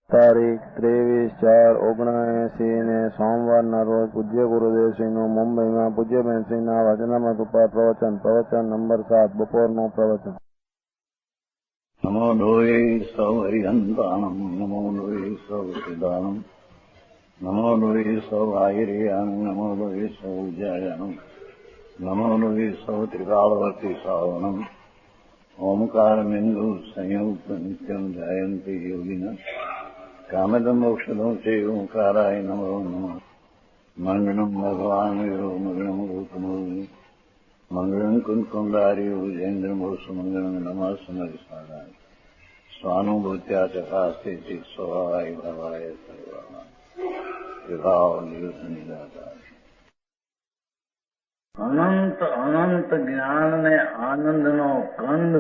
તારીખ 23/4/79 ને સોમવારના રોજ પૂજ્ય ગુરુદેવશ્રીનું મુંબઈમાં પૂજ્યબેનશ્રીના વચનામૃત ઉપર પ્રવચન નંબર 7 બપોરનું પ્રવચન. નમો લોહે સૌ હરિહંતાણમ, નમો લોહે સૌ સિદ્ધાણમ, નમો લોહે સૌ આહિર્યાણમ, નમો લોહે સૌ જયાણમ, નમો લોહે સૌ ત્રિકાળવર્તી સાવણમ, ઓમકાર બિંદુ સંયુક્ત નિત્યમ જાયંતી યોગિના કામદમ મોક્ષદમ છે ઓંકારાય નમો નમઃ. મંગળમ ભગવાન વીરો મંગળમ ગૌતમો મંગળમ કુંકુંડાર્યો જૈન્દ્રમોષ મંગળમ નમઃ સમરિસાદાય સ્વાનુભૂત્યા ચકાસ્તે ચિત સ્વભાવાય ભાવાય સર્વા વિભાવ નિદાતા. અનંત અનંત જ્ઞાન ને આનંદનો કંદ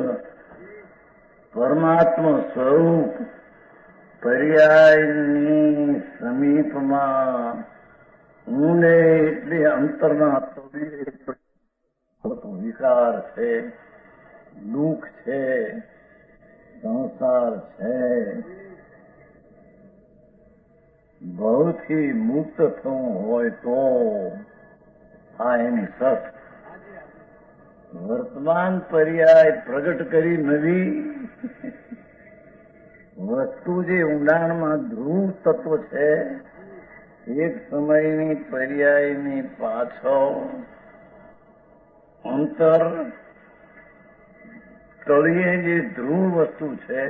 પરમાત્મા સ્વરૂપ પર્યાયની સમીપમાં ઊંડે એટલે અંતરના વિકાર છે, દુઃખ છે, સંસાર છે, ભવથી મુક્ત થવું હોય તો આ એની સત વર્તમાન પર્યાય પ્રગટ કરી નવી વસ્તુ જે ઊંડાણમાં ધ્રુવ તત્વ છે, એક સમયની પર્યાયની પાછળ અંતર તળિયે જે ધ્રુવ વસ્તુ છે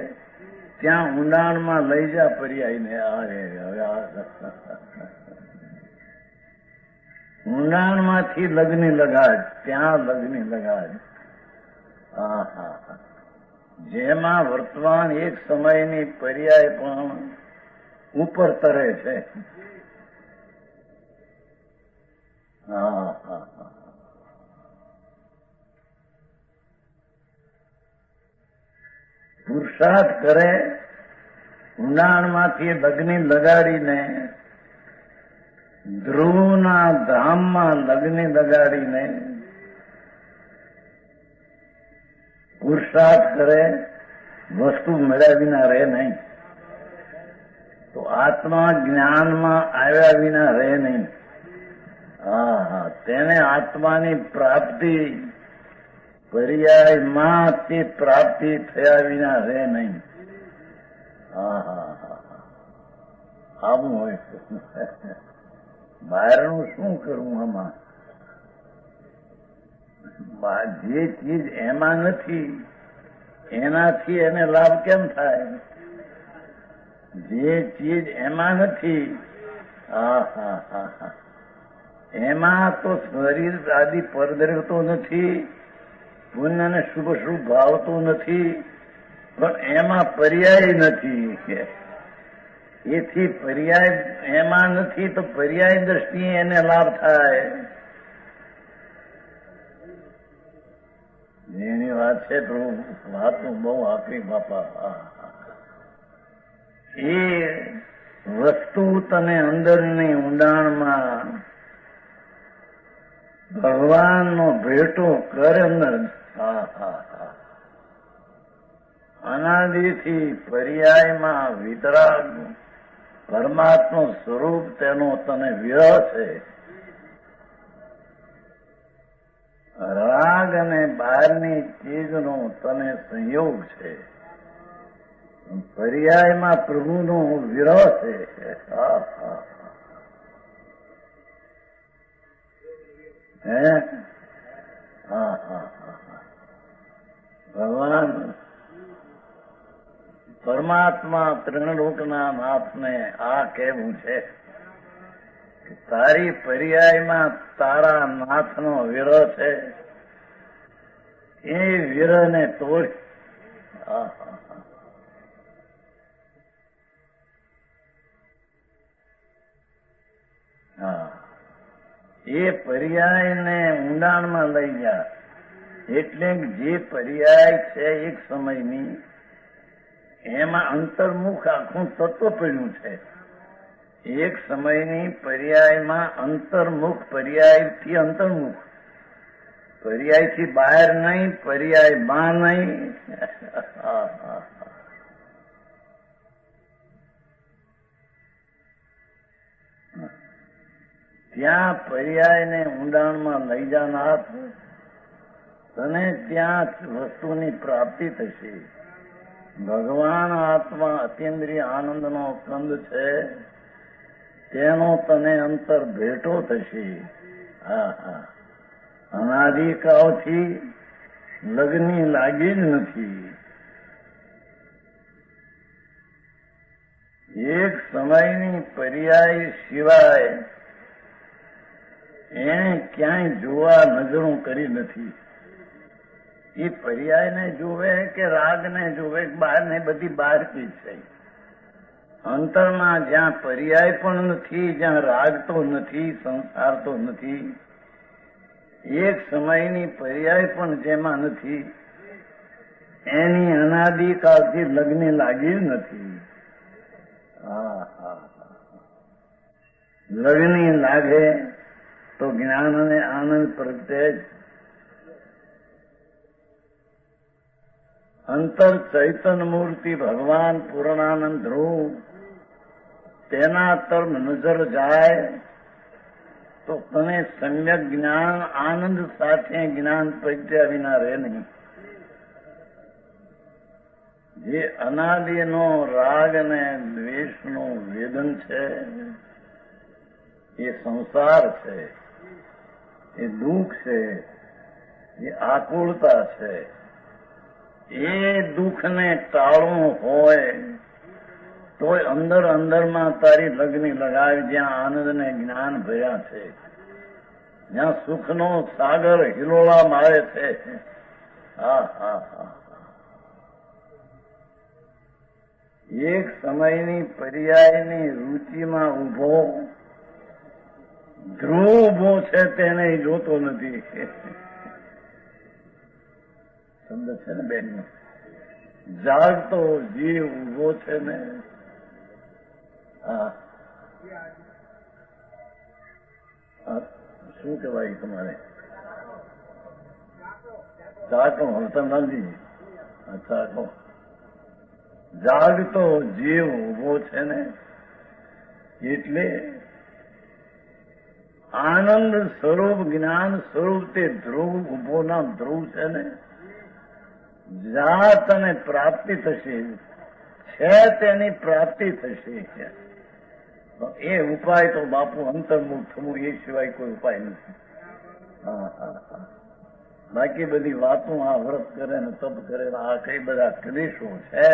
ત્યાં ઊંડાણમાં લઈ જા પર્યાયને. ઊંડાણમાંથી લગ્ન લગાડ, ત્યાં લગ્ન લગાડ. જેમાં વર્તમાન એક સમયની પર્યાય પણ ઉપર તરે છે. પુરુષાર્થ કરે, ઊંડાણમાંથી લગ્ન લગાડીને ધ્રુવના ધામમાં લગ્ન લગાડીને પુરુષાર્થ કરે, વસ્તુ મળ્યા વિના રહે નહીં. તો આત્મા જ્ઞાનમાં આવ્યા વિના રહે નહીં. તેને આત્માની પ્રાપ્તિ પર્યાયમાં તે પ્રાપ્તિ થયા વિના રહે નહીં. આવું હોય. બહારનું શું કરવું આમાં? જે ચીજ એમાં નથી એનાથી એને લાભ કેમ થાય? જે ચીજ એમાં નથી એમાં તો શરીર આદિ પરદ્રવતો નથી, પુણ્ય અને શુભ શુભ ભાવતો નથી, પણ એમાં પર્યાય નથી. એથી પર્યાય એમાં નથી તો પર્યાય દ્રષ્ટિએ એને લાભ થાય. એની વાત છે પ્રભુ, વાતો બહુ આપી બાપા. એ વસ્તુ તને અંદરની ઊંડાણમાં ભગવાનનો ભેટો કરે. અંદર અનાદિથી પર્યાયમાં વિતરાગ પરમાત્મા સ્વરૂપ તેનો તને વિરહ છે. રાગ અને બહારની ચીજનો તને સંયોગ છે. પર્યાયમાં પ્રભુનો વિરહ છે. ભગવાન પરમાત્મા ત્રિલોકના નાથને આ કહેવું છે કે તારી પર્યાયમાં તારા નાથનો વિરહ છે. એ વિરહને તોડ. એ પર્યાયને ઊંડાણમાં લઈ જા. એટલે જે પર્યાય છે એક સમયની, એમાં અંતર્મુખ આખું તત્વ પડ્યું છે. એક સમયની પર્યાયમાં અંતર્મુખ, પર્યાયથી અંતર્મુખ, પર્યાયથી બહાર નહીં, પર્યાયમાં નહીં. જ્યાં પર્યાયને ઊંડાણમાં લઈ જાનાર તને ત્યાં વસ્તુની પ્રાપ્તિ થશે. ભગવાન આત્મા અતિન્દ્રિય આનંદનો કંદ છે, તેનો તને અંતર ભેટો થશે. અનાદિકાળથી લગ્ની લાગી જ નથી. એક સમયની પર્યાય સિવાય એને ક્યાંય જોવા નજરું કરી નથી. એ પર્યાયને જોવે કે રાગને જોવે, બહારને બધી બહાર કી છે. અંતરમાં જ્યાં પર્યાય પણ નથી, જ્યાં રાગ તો નથી, સંસાર તો નથી, એક સમયની પર્યાય પણ જેમાં નથી, એની અનાદિકાળથી લગ્ન લાગી જ નથી. લગ્ની લાગે તો જ્ઞાન અને આનંદ પ્રગટે જ. અંતર ચૈતન મૂર્તિ ભગવાન પૂર્ણાનંદ ધ્રુવ, તેના તરફ નજર જાય તો તને સમ્યક જ્ઞાન આનંદ સાથે જ્ઞાન પ્રગટ્યા વિના રહે નહીં. જે અનાદિનો રાગ અને દ્વેષનો વેદન છે, એ સંસાર છે, એ દુઃખ છે, એ આકુળતા છે. એ દુઃખને ટાળવું હોય તો અંદર અંદરમાં તારી લગ્ન લગાવી, જ્યાં આનંદ ને જ્ઞાન ભર્યા છે, જ્યાં સુખનો સાગર હિલોળા મારે છે. એક સમયની પર્યાયની રુચિમાં ઉભો ધ્રુવ ઉભો છે, તેને જોતો નથી. શબ્દ છે ને બેન, જાગતો જીવ ઉભો છે ને. શું કહેવાય તમારે? Chaco હરતનલાલજી, Chaco. જાગતો જીવ ઉભો છે ને, એટલે આનંદ સ્વરૂપ જ્ઞાન સ્વરૂપ તે ધ્રુવ ઉભો ના ધ્રુવ છે ને. જાત અને પ્રાપ્તિ થશે, છે તેની પ્રાપ્તિ થશે. એ ઉપાય તો બાપુ અંતર્મુખ થવું, એ સિવાય કોઈ ઉપાય નથી. બાકી બધી વાતો આ વ્રત કરે ને તપ કરે, આ કઈ બધા ક્લેશો છે,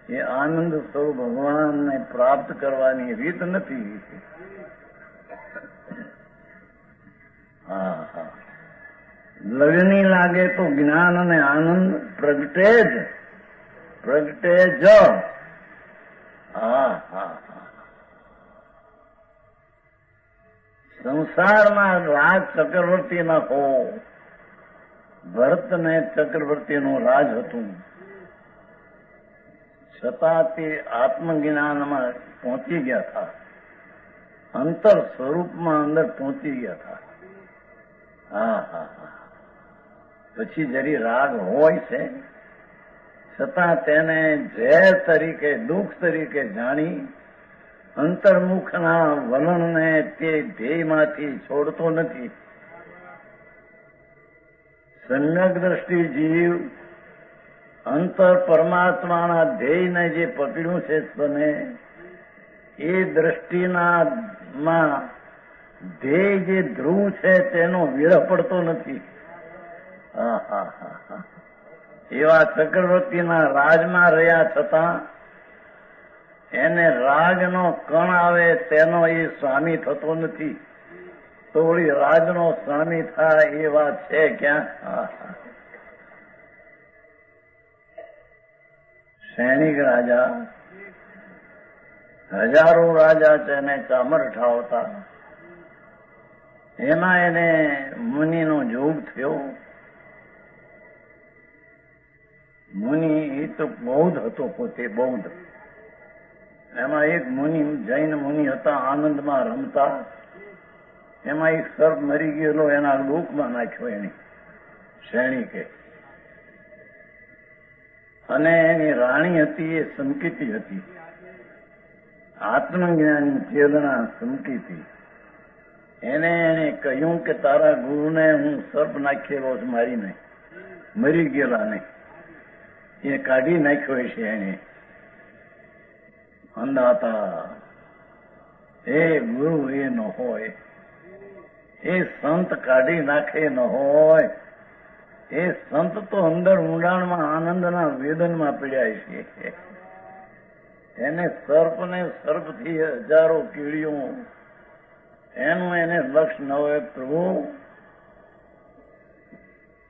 એ આનંદ સ્વરૂપ ભગવાનને પ્રાપ્ત કરવાની રીત નથી. લગ્ની લાગે તો જ્ઞાન અને આનંદ પ્રગટે જ, પ્રગટે જ. સંસારમાં રાજ ચક્રવર્તી ના હો. ભરતને ચક્રવર્તીનું રાજ હતું, છતાં તે આત્મજ્ઞાનમાં પહોંચી ગયા હતા, અંતર સ્વરૂપમાં અંદર પહોંચી ગયા હતા. પછી જરી રાગ હોય છે, છતાં તેને ઝેર તરીકે, દુઃખ તરીકે જાણી અંતર્મુખના વલણને તે ધ્યેયમાંથી છોડતો નથી. સમ્યક દ્રષ્ટિ જીવ અંતર પરમાત્માના ધ્યેયને જે પકડ્યું છે તને, એ દ્રષ્ટિના ધ્યેય જે ધ્રુવ છે તેનો વિરહ પડતો નથી. એવા ચક્રવર્તીના રાજમાં રહ્યા છતાં એને રાગનો કણ આવે તેનો એ સ્વામી થતો નથી. તો વળી રાજનો સ્વામી થાય એ વાત છે ક્યાં? સૈનિક રાજા, હજારો રાજા છે એને ચામર ઠાવતા, એમાં એને મુનિનો જોગ થયો. મુનિ એ તો બૌદ્ધ હતો, પોતે બૌદ્ધ. એમાં એક મુનિ, જૈન મુનિ હતા, આનંદમાં રમતા. એમાં એક સર્પ મરી ગયેલો, એના ડોકમાં નાખ્યો એની સૈનિકે. અને એની રાણી હતી એ સંકિતી હતી, આત્મજ્ઞાની ચેતના સંકિતી. એને કહ્યું કે તારા ગુરુને હું સર્પ નાખેલો છું, મારીને મરી ગયેલા ને એ કાઢી નાખ્યો છે એને અંધાતા. એ ગુરુ એ ન હોય, એ સંત કાઢી નાખે ન હોય, એ સંત તો અંદર ઊંડાણમાં આનંદના વેદનમાં પીડ્યા છે. એને સર્પને સર્પથી હજારો કીડીઓ, એનું એને લક્ષ ન હોય. પ્રભુ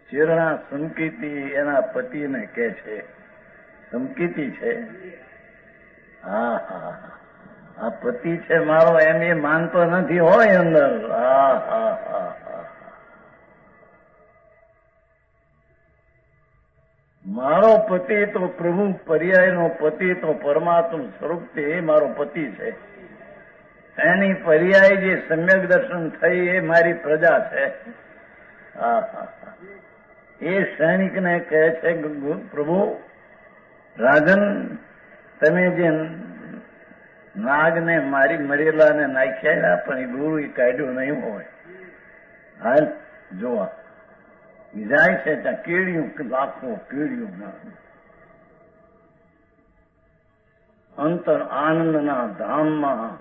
ચેરણા સંકિતી એના પતિને કે છે, સંકિતી છે. હા હા, આ પતિ છે મારો એમ એ માનતો નથી હોય અંદર. હા હા હા હા, મારો પતિ તો પ્રભુ પર્યાયનો પતિ તો પરમાત્મા સ્વરૂપ છે, એ મારો પતિ છે. એની પર્યાય જે સમ્યક દર્શન થઈ એ મારી પ્રજા છે. હા હા, એ સૈનિકને કહે છે પ્રભુ રાજન, તમે જે નાગને મારી મરેલાને નાખ્યા પણ એ ગુરુ એ કાઢ્યું નહીં હોય. હાલ જોવા જાય છે ત્યાં કીડીયું, લાખો કીડીયું અંતર આનંદના ધામમાં.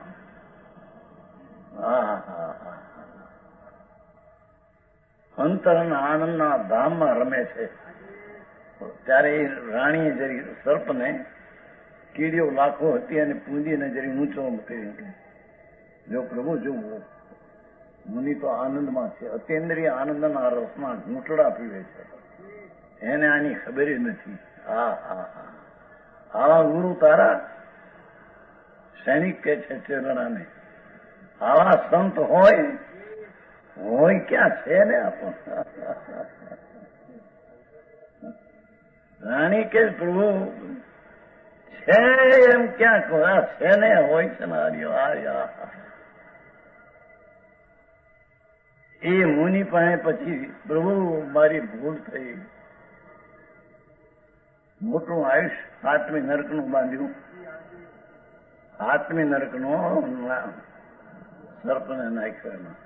અંતરના આનંદના ધામમાં રમે છે. ત્યારે એ રાણીએ જરી સર્પને, કીડીઓ લાખો હતી અને પૂંજીને જરી ઊંચો કરી, જો પ્રભુ જોવું મુનિ તો આનંદમાં છે, અતિન્દ્રિય આનંદના રસમાં ઘૂંટડા પીવે છે, એને આની ખબર નથી. હા હા હા, આવા ગુરુ તારા સૈનિક કે છે ચેરણાને. આવા સંત હોય ક્યાં છે ને આપણ. રાણી કે પ્રભુ છે એમ ક્યાં કહો, આ છે ને હોય છે ને. આર્યો એ મુનિ પાસે પછી પ્રભુ મારી ભૂલ થઈ, મોટું આયુષ આત્મી નરકનું બાંધ્યું, આત્મી નરકનું સર્પને નાખ્યો એમાં.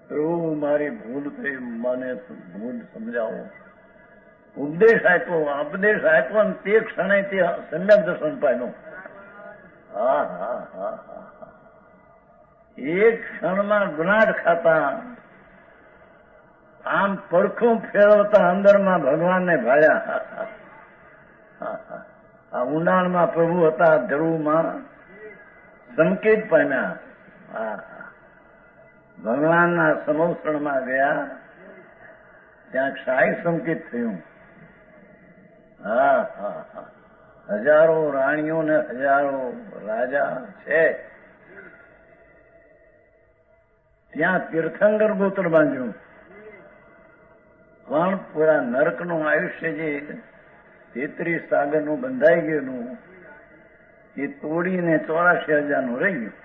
પ્રભુ મારી ભૂલ થઈ, મને ભૂલ સમજાવો. ઉપદેશ આપ્યો ને તે ક્ષણે તે સમ્યક દર્શન પામ્યો. હા હા હા હા, એક ક્ષણમાં ગુનાટ ખાતા આમ પડખું ફેરવતા અંદરમાં ભગવાનને ભાળ્યા. આ ઊંડાણમાં પ્રભુ હતા, ધ્રુવમાં સંકેત પામ્યા. ભગવાનના સમોષણમાં ગયા, ત્યાં શાહી સંકેત થયું. હા હા હા, હજારો રાણીઓ ને હજારો રાજા છે. ત્યાં તીર્થંકર ગોત્ર બાંધ્યું, પણ પૂરા નરકનું આયુષ્ય જે 33 સાગરનું બંધાઈ ગયેલું એ તોડીને 84,000 રહી ગયું.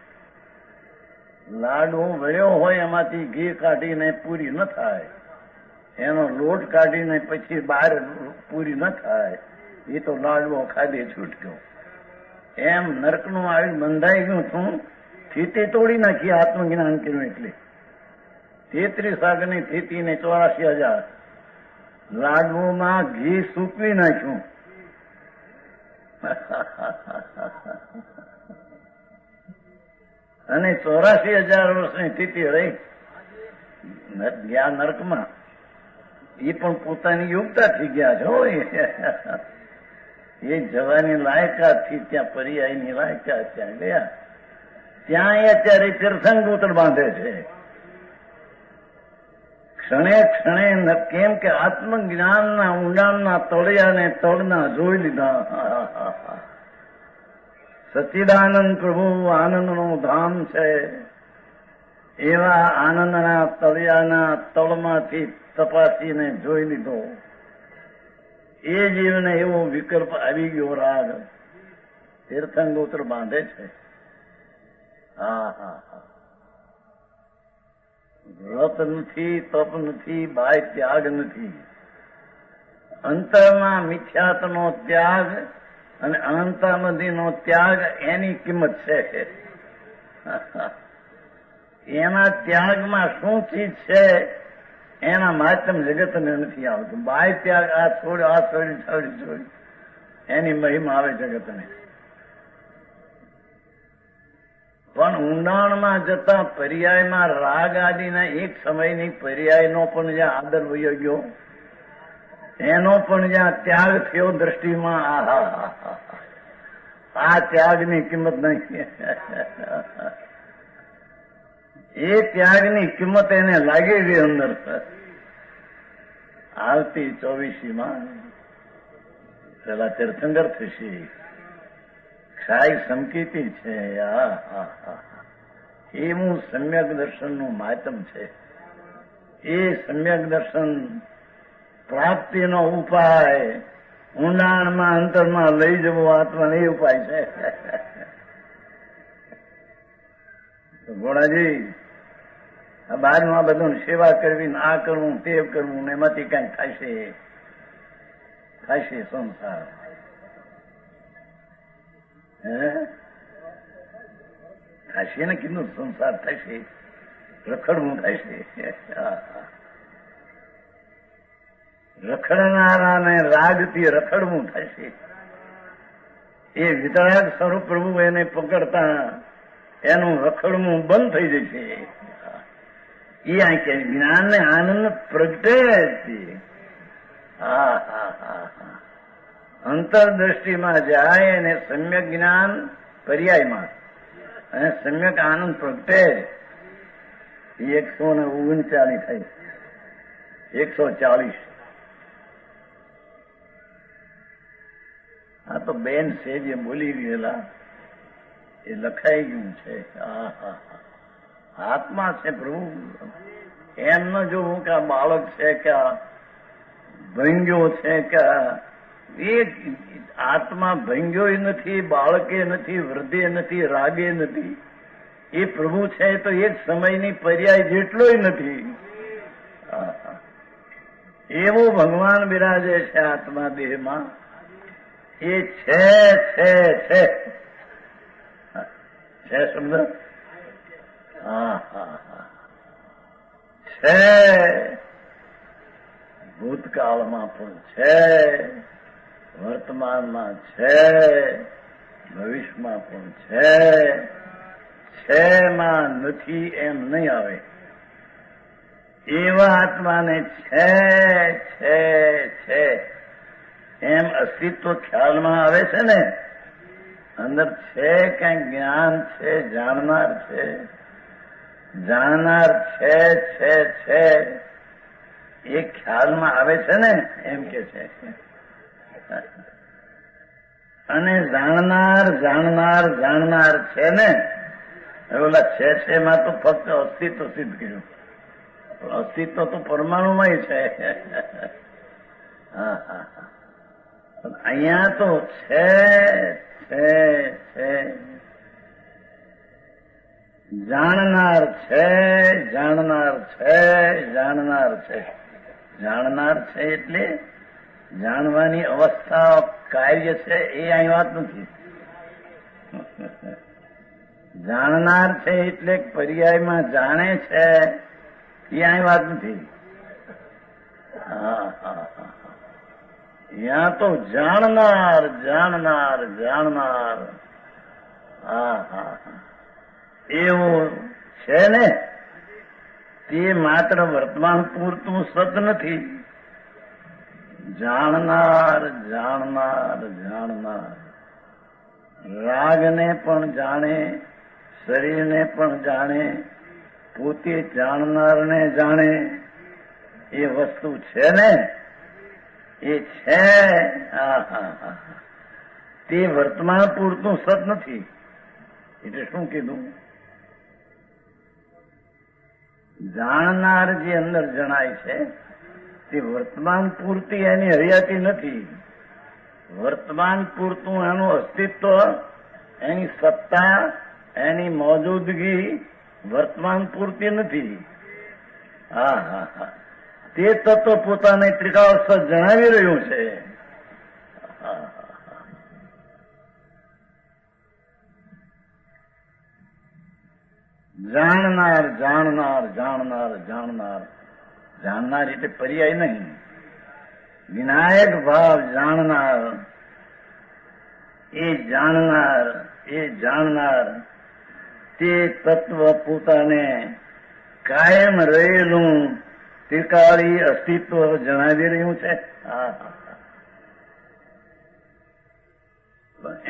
લાડવો વળ્યો હોય એમાંથી ઘી કાઢીને પૂરી ન થાય, એનો લોટ કાઢીને પછી બહાર પૂરી ન થાય, એ તો લાડવો ખાધે છૂટક્યો. એમ નરકનું આયુષ્ય બંધાઈ ગયું છું. સ્થિતિ તોડી નાખી, આત્મજ્ઞાન કર્યું એટલે. 33 સાગરની સ્થિતિને 84,000 લાડવુમાં ઘી સૂકવી નાખ્યું. અને 84,000 વર્ષની સ્થિતિ રહી ગયા નરકમાં. એ પણ પોતાની યોગ્યતાથી ગયા છે. એ જવાની લાયકાતથી ત્યાં પર્યાયની લાયકાત ત્યાં ગયા. ત્યાં એ અત્યારે તીર્થંકર બાંધે છે. ક્ષણે ક્ષણે કેમ કે આત્મજ્ઞાનના ઊંડાણના તળિયાને તળના જોઈ લીધા. સચ્ચિદાનંદ પ્રભુ આનંદનું ધામ છે. એવા આનંદના તળિયાના તળમાંથી તપાસીને જોઈ લીધો. એ જીવને એવો વિકલ્પ આવી ગયો. રાગ તીર્થંકર બાંધે છે. હા હા હા, વ્રત નથી, તપ નથી, બાય ત્યાગ નથી. અંતરમાં મિથ્યાત્વનો ત્યાગ અને અનંતામધીનો ત્યાગ, એની કિંમત છે. એના ત્યાગમાં શું ચીજ છે એના માધ્યમ જગતને નથી આવતું. બાય ત્યાગ આ છોડ્યો, આ છોડ્યું, છોડ્યું, એની મહિમા આવે જગતને. પણ ઊંડાણમાં જતા પર્યાયમાં રાગ આદિના એક સમયની પર્યાયનો પણ જ્યાં આદર વયો ગયો, એનો પણ જ્યાં ત્યાગ થયો દ્રષ્ટિમાં, આહા આ ત્યાગની કિંમત નહીં. એ ત્યાગની કિંમત એને લાગી ગઈ અંદર. આવતી 24માં પેલા તીર્થંકર થશે, ક્ષાય સંકિતી છે. એવું સમ્યક દર્શનનું માધ્યમ છે. એ સમ્યક દર્શન પ્રાપ્તિનો ઉપાય, ઊંડાણમાં અંતરમાં લઈ જવો આત્માને એ ઉપાય છે. ગોળાજી, આ બહારનું આ બધું સેવા કરવી, આ કરવું, તે કરવું, એમાંથી કઈ થશે સંસાર. થશે ને કીધું, સંસાર થશે, રખડવું થશે. રખડનારાને રાગથી રખડવું થશે. એ વિતરાગ સ્વરૂપ પ્રભુ એને પકડતા એનું રખડવું બંધ થઈ જશે. એ આ કે જ્ઞાનને આનંદ પ્રગટે છે. અંતરદ્રષ્ટિમાં જાય અને સમ્યક જ્ઞાન પર્યાયમાં અને સમ્યક આનંદ પ્રગટે. 139 થઈ, 140. આ તો બેન છે જે બોલી ગયેલા, એ લખાઈ ગયું છે. આત્મા છે પ્રભુ. એમ ન જોવું કે આ બાળક છે કે આ ભંગ્યો છે કે એ આત્મા ભંગ્યો નથી, બાળકે નથી, વૃદ્ધે નથી, રાગે નથી. એ પ્રભુ છે તો એક સમયની પર્યાય જેટલોય નથી. એવો ભગવાન બિરાજે છે આત્મા દેહમાં. એ છે શબ્દ છે. ભૂતકાળમાં પણ છે, વર્તમાનમાં છે, ભવિષ્યમાં પણ છે. માં નથી એમ નહીં આવે. એવા આત્માને છે એમ અસ્તિત્વ ખ્યાલમાં આવે છે ને. અંદર છે કઈ જ્ઞાન છે, જાણનાર છે, છે એ ખ્યાલમાં આવે છે ને, એમ કે છે. અને જાણનાર છે ને. ઓલા છે માં તો ફક્ત અસ્તિત્વ સિદ્ધ કર્યું. અસ્તિત્વ તો પરમાણુમાં છે. અહીંયા તો છે. જાણનાર છે એટલે જાણવાની અવસ્થા કાર્ય છે એ અહીં વાત નથી. જાણનાર છે એટલે પર્યાયમાં જાણે છે એ અહીં વાત નથી. ત્યાં તો જાણનાર. એવું છે ને. તે માત્ર વર્તમાન પૂરતું સત નથી. જાણનાર. રાગને પણ જાણે, શરીરને પણ જાણે, પોતે જાણનારને જાણે. એ વસ્તુ છે ને, એ છે. તે વર્તમાન પૂરતું સત નથી. એટલે શું કીધું? જાણનાર જે અંદર જણાય છે તે વર્તમાન પૂરતી એની હરિયાતી નથી. વર્તમાન પૂરતું એનું અસ્તિત્વ, એની સત્તા, એની મોજૂદગી વર્તમાન પૂરતી નથી. તે તત્વ પોતાને ત્રિકાવસ્થા જણાવી રહ્યું છે. જાણનાર જાણનાર જાણનાર જાણનાર જાણનાર એટલે પર્યાય નહીં. વિનાયક ભાવ જાણનાર, એ જાણનાર, એ જાણનાર તે તત્વ પોતાને કાયમ રહેલું ત્રિકાળી અસ્તિત્વ જણાવી રહ્યું છે.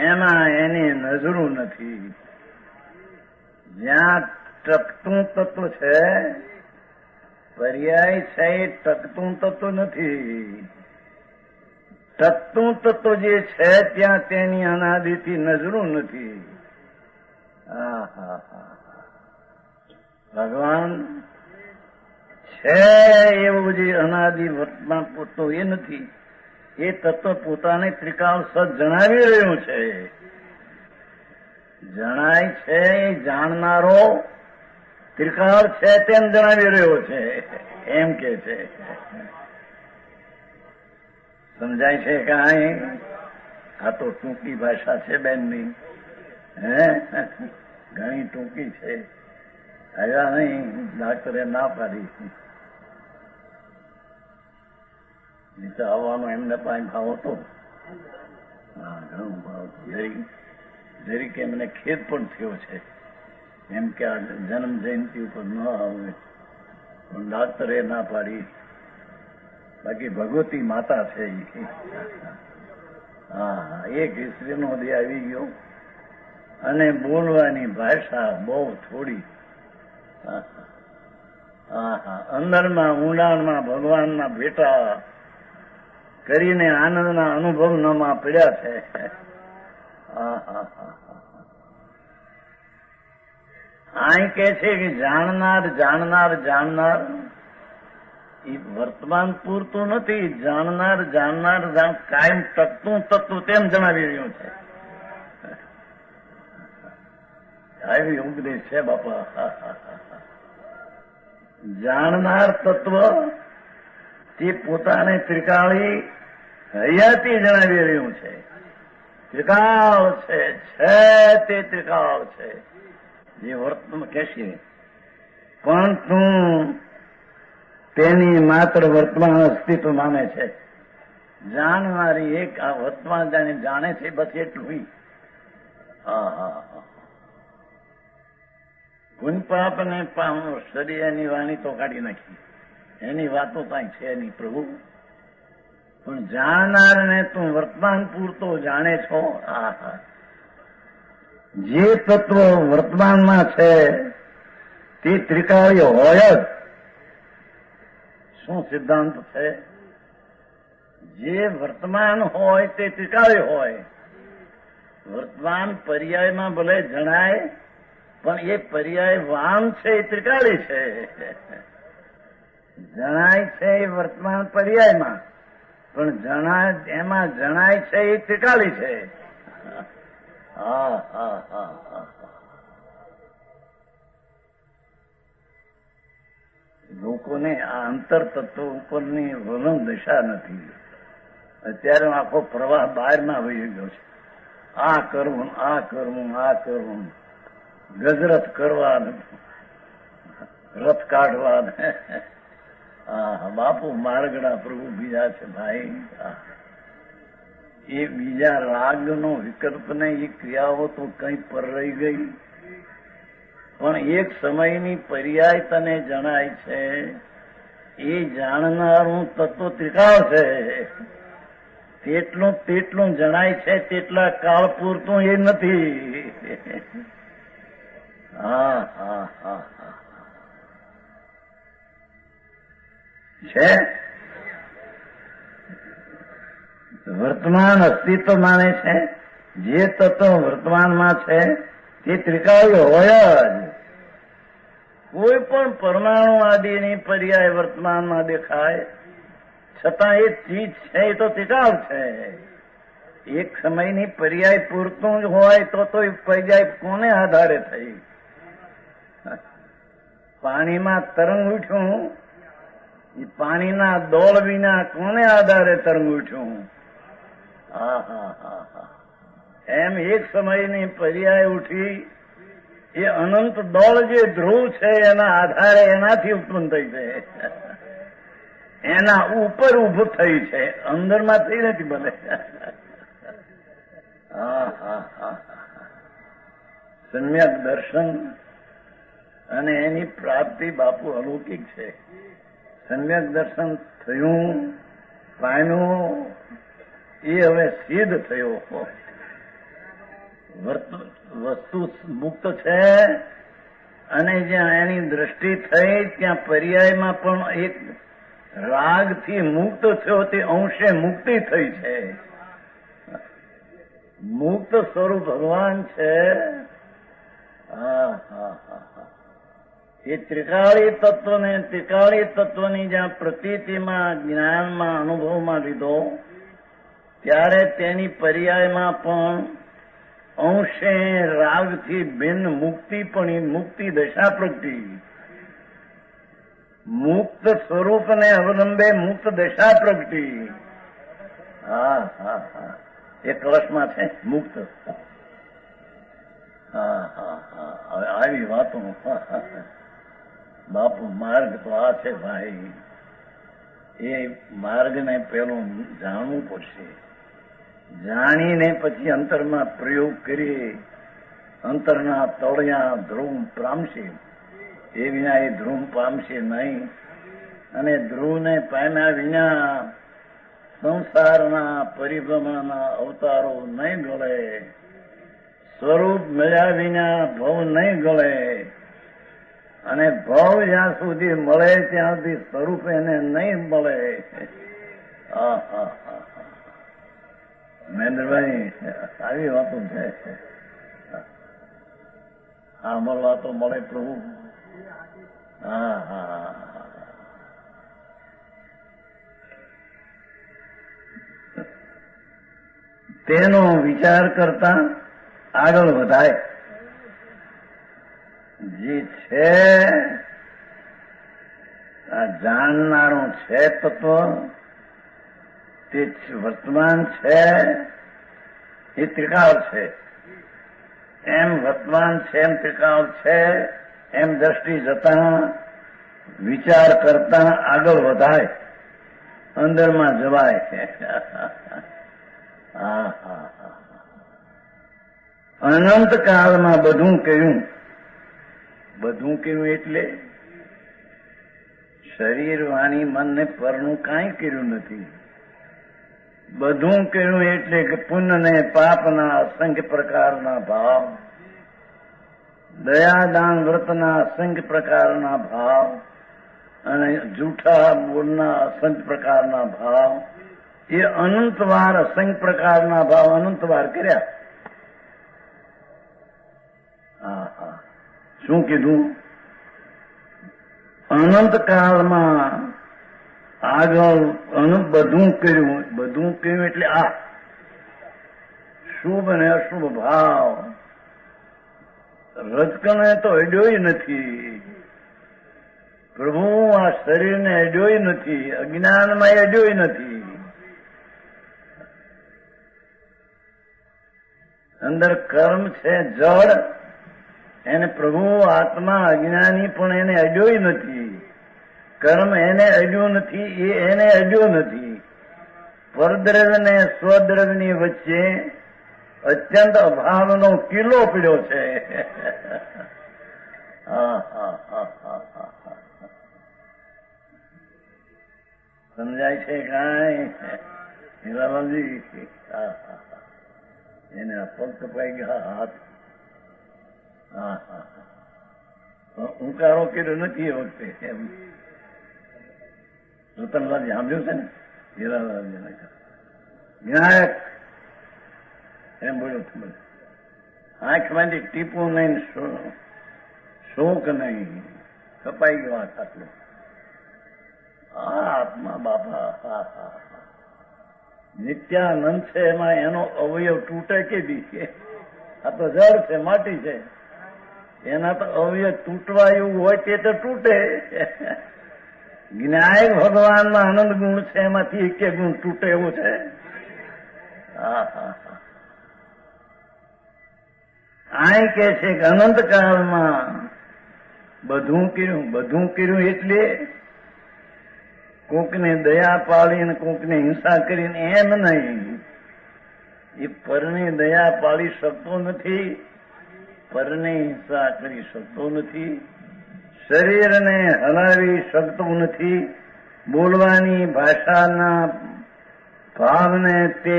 એમાં એની નજરું નથી. જ્યાં ટકતું તત્વ છે, પર્યાય છે, એ ટકતું તત્વ નથી. ટકતું તત્વ જે છે ત્યાં તેની અનાદિથી નજરું નથી. ભગવાન છે એવું જે અનાદિ વર્તમાન પૂરતો એ નથી. એ તત્વ પોતાને ત્રિકાળ સત જણાવી રહ્યું છે. જણાય છે એ જાણનારો ત્રિકાળ છે તેમ જણાવી રહ્યો છે, એમ કે છે. સમજાય છે કાંઈ? આ તો ટૂંકી ભાષા છે બેનની, ઘણી ટૂંકી છે. આવ્યા નહીં, ડાક્ટરે ના પાડી. નીચે આવવાનો એમને પાસે ભાવ હતો. હા, ઘણો ભાવ જરીક એમને ખેદ પણ થયો છે, એમ કે આ જન્મ જયંતિ ઉપર ન આવે, પણ ડાક્ટરે ના પાડી. બાકી ભગવતી માતા છે. હા, એક હિસ્ટ્રીનો દે આવી ગયો અને બોલવાની ભાષા બહુ થોડી. અંદરમાં ઊંડાણમાં ભગવાનના ભેટા કરીને આનંદના અનુભવમાં પડ્યા છે. અહીં કે છે કે જાણનાર જાણનાર જાણનાર એ વર્તમાન પૂરતું નથી. જાણનાર જાણનાર કાયમ ટકતું તત્વ તેમ જણાવી રહ્યું છે. આવી ઉપદેશ છે બાપા. જાણનાર તત્વ તે પોતાને ત્રિકાળી હયાતી જણાવી રહ્યું છે. ત્રિકાળ છે તે ત્રિકાળ છે જે વર્તમાન કહેશે, પણ તું તેની માત્ર વર્તમાન અસ્તિત્વ માને છે. જાણનારી એક આ વર્તમાન જાણે છે, બસ એટલું. પુન પાપ ને શરીર એની વાણી તો કાઢી નાખી, એની વાતો કાંઈ છે નહીં પ્રભુ. પણ જાણનારને તું વર્તમાન પૂરતો જાણે છો. જે તત્વ વર્તમાનમાં છે તે ત્રિકાળી હોય જ. શું સિદ્ધાંત છે? જે વર્તમાન હોય તે ત્રિકાળી હોય. વર્તમાન પર્યાયમાં ભલે જણાય, પણ એ પર્યાય વાન છે, એ ત્રિકાળી છે. જણાય છે એ વર્તમાન પર્યાયમાં, પણ એમાં જણાય છે એ ત્રિકાળી છે. લોકોને આ અંતર તત્વ ઉપરની વલણ દશા નથી. અત્યારે આખો પ્રવાહ બહારમાં વહી ગયો છે. આ કરવું, આ કરવું, આ કરવું, ગજરત કરવા, રથ કાઢવા. બાપુ માર્ગડા પ્રભુ બીજા છે ભાઈ. એ બીજા રાગનો વિકલ્પ ને એ ક્રિયાઓ તો કઈ પર રહી ગઈ, પણ એક સમયની પર્યાય તને જણાય છે. એ જાણનારું તત્વ ત્રિકાળ છે. તેટલું જણાય છે તેટલા કાળ પૂરતું એ નથી. છે વર્તમાન અસ્તિત્વ માને છે. જે તત્વ વર્તમાનમાં છે તે ત્રિકાળી હોય જ. કોઈ પણ પરમાણુ આદિની પર્યાય વર્તમાનમાં દેખાય, છતાં એ ચીજ છે એ તો ત્રિકાળ છે. એક સમયની પર્યાય પૂરતું જ હોય તો એ પર્યાય કોને આધારે થઈ? પાણીમાં તરંગ ઉઠ્યું, એ પાણીના દોડ વિના કોને આધારે તરંગ ઉઠ્યું? એમ એક સમયની પર્યાય ઉઠી એ અનંત દળ જે ધ્રુવ છે એના આધારે એનાથી ઉત્પન્ન થઈ છે, એના ઉપર ઉભું થઈ છે, અંદરમાં થઈ નથી ભલે. હા હા હા, સમ્યક દર્શન અને એની પ્રાપ્તિ બાપુ અલૌકિક છે. સમ્યક દર્શન થયું, પામ્યું, એ હવે સિદ્ધ થયો. વસ્તુ મુક્ત છે અને જ્યાં એની દ્રષ્ટિ થઈ ત્યાં પર્યાયમાં પણ એક રાગથી મુક્ત થયો, તે અંશે મુક્તિ થઈ છે. મુક્ત સ્વરૂપ ભગવાન છે. હા હા હા, એ ત્રિકાળી તત્વને, ત્રિકાળી તત્વની જ્યાં પ્રતીતિમાં, જ્ઞાનમાં, અનુભવમાં લીધો ત્યારે તેની પર્યાયમાં પણ અંશે રાગથી ભિન્ન મુક્તિ પણ મુક્તિ દશા પ્રગટી. મુક્ત સ્વરૂપને અવલંબે મુક્ત દશા પ્રગટી. હા હા હા, એ કળશમાં છે મુક્ત. હા હા હા, હવે આવી વાતો. બાપુ માર્ગ તો આ છે ભાઈ, એ માર્ગને પેલું જાણવું પડશે. જાણીને પછી અંતરમાં પ્રયોગ કરીએ, અંતરના તળિયા ધ્રુવ પામશે, એ વિના એ ધ્રુવ પામશે નહીં. અને ધ્રુવને પામ્યા વિના સંસારના પરિભ્રમણના અવતારો નહીં ગળે, સ્વરૂપ મળ્યા વિના ભવ નહીં ગળે, અને ભવ જ્યાં સુધી મળે ત્યાં સુધી સ્વરૂપ એને નહીં મળે. હા હા હા, મહેન્દ્રભાઈ આવી વાતો છે. સાંભળવા તો મળે પ્રભુ. હા હા, તેનો વિચાર કરતા આગળ વધાય. જે છે આ જાણનારું છે તત્વ, તે વર્તમાન છે, એ ત્રિકાળ છે. એમ વર્તમાન છે, એમ ત્રિકાળ છે, એમ દ્રષ્ટિ જતા વિચાર કરતા આગળ વધાય, અંદરમાં જવાય. હા હા હા, અનંત કાળમાં બધું કહ્યું. બધું કહ્યું એટલે શરીર, વાણી, મનને પરનું કાંઈ કર્યું નથી. બધું કહ્યું એટલે કે પુણ્ય ને પાપના અસંખ્ય પ્રકારના ભાવ, દયા દાન વ્રતના અસંખ્ય પ્રકારના ભાવ, અને જૂઠા બોલના અસંખ્ય પ્રકારના ભાવ, એ અનંતવાર અસંખ્ય પ્રકારના ભાવ અનંતવાર કર્યા. હા હા, શું કીધું? અનંત કાળમાં આગળ બધું કર્યું. બધું કર્યું એટલે આ શુભ અને અશુભ ભાવ રજકણે તો અડ્યોય નથી. પ્રભુ આ શરીરને અડ્યોય નથી, અજ્ઞાનમાં અડ્યોય નથી. અંદર કર્મ છે જડ, એને પ્રભુ આત્મા અજ્ઞાની પણ એને અડ્યોય નથી. કર્મ એને અડ્યું નથી, એ એને અડ્યો નથી. પરદ્રવ્ય ને સ્વદ્રવ્યની વચ્ચે અત્યંત અભાવનો કિલ્લો પીડ્યો છે. હા હા હા હા હા, સમજાય છે કાંઈ હીરાલાલજી? હા હા હા, એને પગ કપાઈ ગયા, હાથ. હા હા હા, ઉંકારો કર્યો નથી એ વખતે. એમ રતનલાલજી સાંભળ્યું છે ને, હીરાલાલજી વિનાયક એમ બોલ્યો. આંખમાંથી ટીપું નહીં, શોક નહીં, કપાઈ ગયો હાથ આટલો. આત્મા બાપા, હા હા હા, નિત્યાનંદ છે, એમાં એનો અવયવ તૂટે કે દી? આ તો જળ છે, માટી છે, એના તો અવયવ તૂટવા એવું હોય તે તો તૂટે. જ્ઞાયક ભગવાનમાં આનંદ ગુણ છે, એમાંથી એક ગુણ તૂટે એવું છે? હા હા હા, આ કે છે કે અનંતકાળમાં બધું કર્યું એટલે કોકને દયા પાડીને કોકને હિંસા કરીને એમ નહીં. એ પરને દયા પાડી શકતો નથી, પરને હિંસા કરી શકતો નથી, શરીરને હલાવી શકતો નથી, બોલવાની ભાષાના ભાવને તે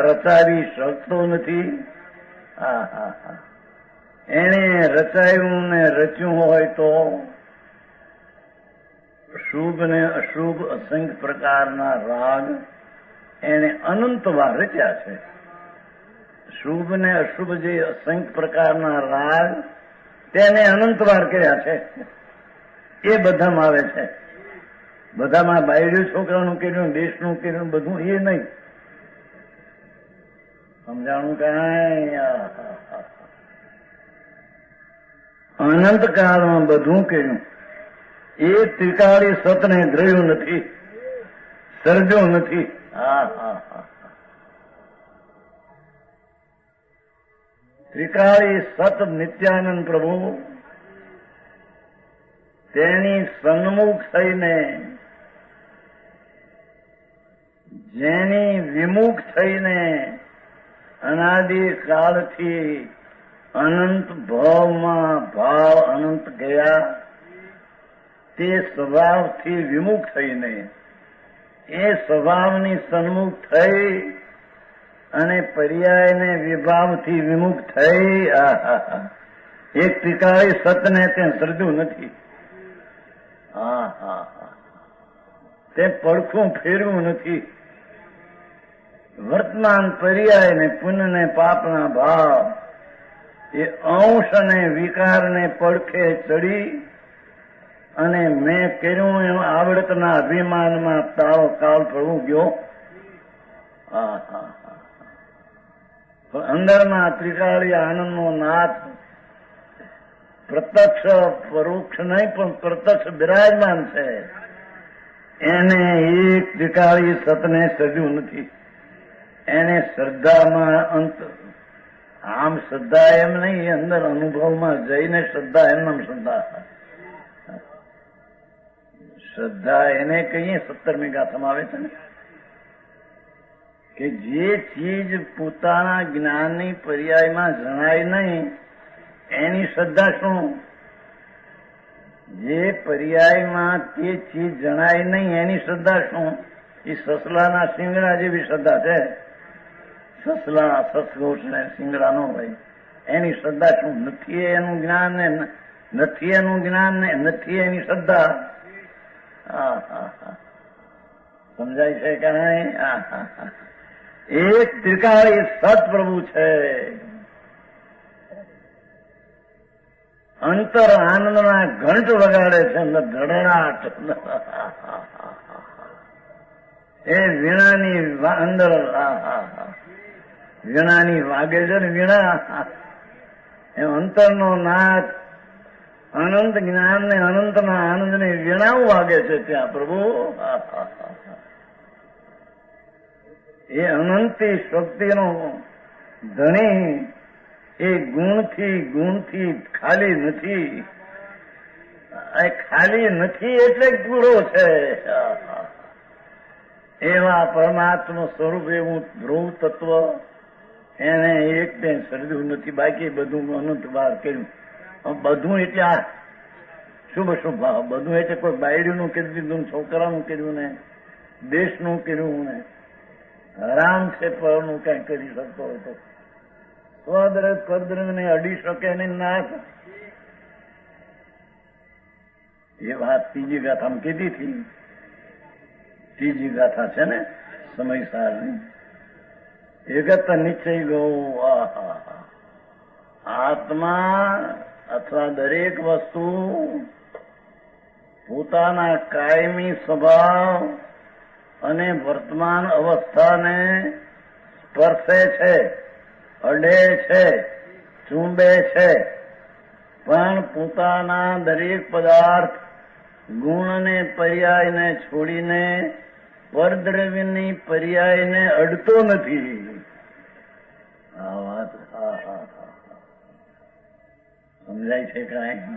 રચાવી શકતો નથી. એને રચાયું ને રચ્યું હોય તો શુભ ને અશુભ અસંખ્ય પ્રકારના રાગ એને અનંતવાર રચ્યા છે. શુભ ને અશુભ જે અસંખ્ય પ્રકારના રાગ તેને અનંતવાર કર્યા છે. એ બધામાં આવે છે. બધામાં બાયડ્યું છોકરાનું કર્યું, દેશનું કર્યું, બધું એ નહીં. સમજાણું કાંઈ? અનંતકાળમાં બધું કર્યું. એ ત્રિકાળી સતને દ્રવ્યું નથી, સર્જ્યો નથી. ત્રિકાળી સત નિત્યાનંદ પ્રભુ તેની સન્મુખ થઈને, જેની વિમુખ થઈને અનાદિ કાળથી અનંત ભાવમાં ભાવ અનંત ગયા, તે સ્વભાવથી વિમુખ થઈને એ સ્વભાવની સન્મુખ થઈ અને પર્યાયને વિભાવથી વિમુખ થઈ. એક ત્રિકાળી સતને તે સર્જ્યું નથી. તે પડખું ફેરવું નથી. વર્તમાન પર્યાય ને પુણ્ય ને પાપના ભાવ એ અંશ અને વિકારને પડખે ચડી અને મેં કર્યું એમ આવડતના અભિમાનમાં તારો કાળ પડવું ગયો. પણ અંદરના ત્રિકાળી આનંદનો નાથ પ્રત્યક્ષ પરોક્ષ નહીં પણ પ્રત્યક્ષ બિરાજમાન છે. એને એક ત્રિકાળી સતને સર્જ્યું નથી. એને શ્રદ્ધામાં અંત, આમ શ્રદ્ધા એમ નહીં, અંદર અનુભવમાં જઈને શ્રદ્ધા એમનામ શ્રદ્ધા. શ્રદ્ધા એને કહીએ 17મી ગાથામાં આવે છે ને કે જે ચીજ પોતાના જ્ઞાનની પર્યાયમાં જણાય નહીં એની શ્રદ્ધા શું? જે પર્યાયમાં તે ચીજ જણાય નહીં એની શ્રદ્ધા શું? એ સસલાના સિંગડા જેવી શ્રદ્ધા છે. સસલા સસગોટ ને સિંગડા નો હોય એની શ્રદ્ધા શું? નથી એનું જ્ઞાન ને નથી એનું જ્ઞાન ને નથી એની શ્રદ્ધા. સમજાય છે કે નહીં? એક ત્રિકાળી સતપ્રભુ છે. અંતર આનંદના ઘંટ વગાડે છે, ધડડાટ. એ વીણાની અંદર વીણાની વાગે છે ને વીણા, એ અંતરનો નાદ અનંત જ્ઞાન ને અનંતના આનંદ ને વીણાઓ વાગે છે ત્યાં પ્રભુ. એ અનંતી શક્તિનો ધણી એ ગુણથી ખાલી નથી. ખાલી નથી એટલે પૂરો છે. એવા પરમાત્મા સ્વરૂપ એવું ધ્રુવ તત્વ એને એક તે સર્જ્યું નથી. બાકી બધું અનંત વાર કર્યું. બધું એટલે આ શુભ શુભ ભાવ. બધું એટલે કોઈ બાયડીનું કરી દીધું, છોકરાનું કર્યું ને દેશનું કર્યું ને હરામ છે પરનું કઈ કરી શકતો હોય તો સ્વદ્રવ પરદ્રવને અડી શકે નહીં નાથ. એ વાત ત્રીજી ગાથામાં કીધી હતી. ત્રીજી ગાથા છે ને સમયસારની. એકત નિશ્ચય ગૌ. આત્મા અથવા દરેક વસ્તુ પોતાના કાયમી સ્વભાવ અને વર્તમાન અવસ્થાને સ્પર્શે છે, અડે છે, ચૂંબે છે, પણ પોતાના દરેક પદાર્થ ગુણ અને પર્યાયને છોડીને પરદ્રવ્યની પર્યાયને અડતો નથી. આ વાત સમજાય છે કાંઈ?